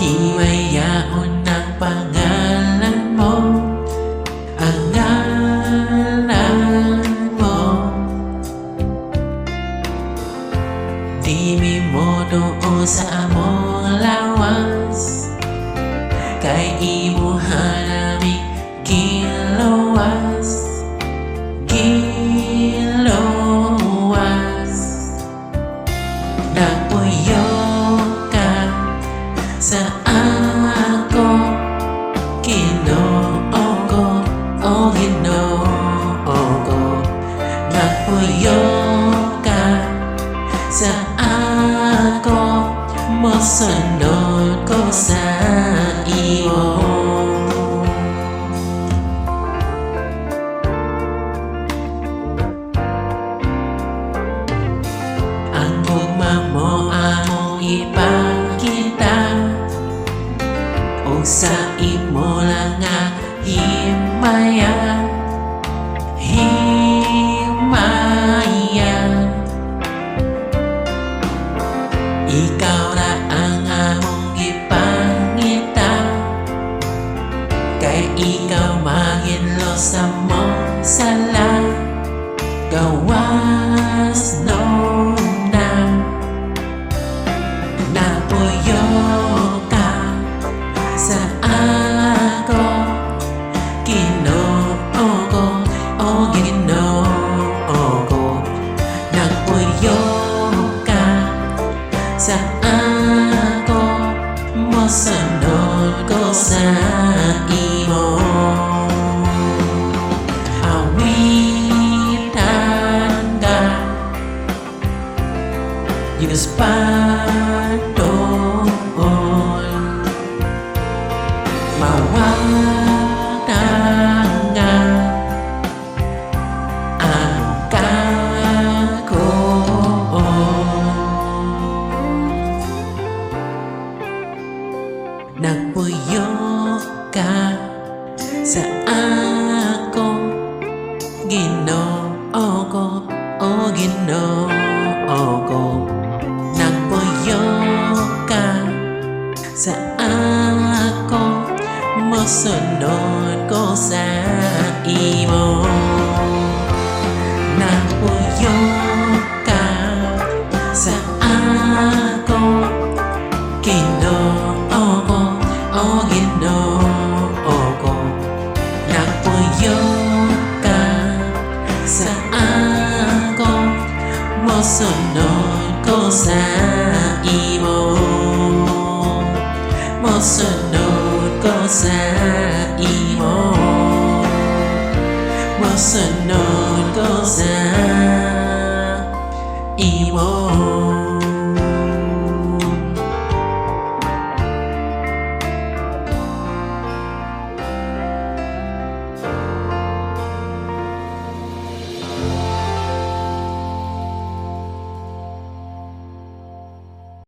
Di mayaon ang pangalan mo, ang ngalan mo. Di mi mo doon sa among lawas, kay imo hanami gilawas, gilawas. Nagpuyo ka sa ako, Ginoo ko, oh Ginoo ko. Nagpuyo ka sa ako, mosunod ko sa iyo. Ang ugma mo among ipakita, ug sa imo lang nga himaya, himaya. Ikaw ra ang among ipangita, kay ikaw maginlo sa mong sala. Gawas no na, napuyo ka sa ako, Ginoo ko, oh Ginoo ko. Napuyo ka sa ako, mosunod ko sa imo. Awitan ka, Diyos patuon, mawatan nga ang kakoon. Nagpuyo ka sa ako, Ginoo ko, oh Ginoo ko. Nagpuyo ka sa ako, mosunod ko sa imo. Nagpuyo ka sa ako, Ginoo ko, oh Ginoo ko. Nagpuyo ka sa ako, mosunod ko sa imo. Mosunod ko sa imo. Mosunod ko sa imo.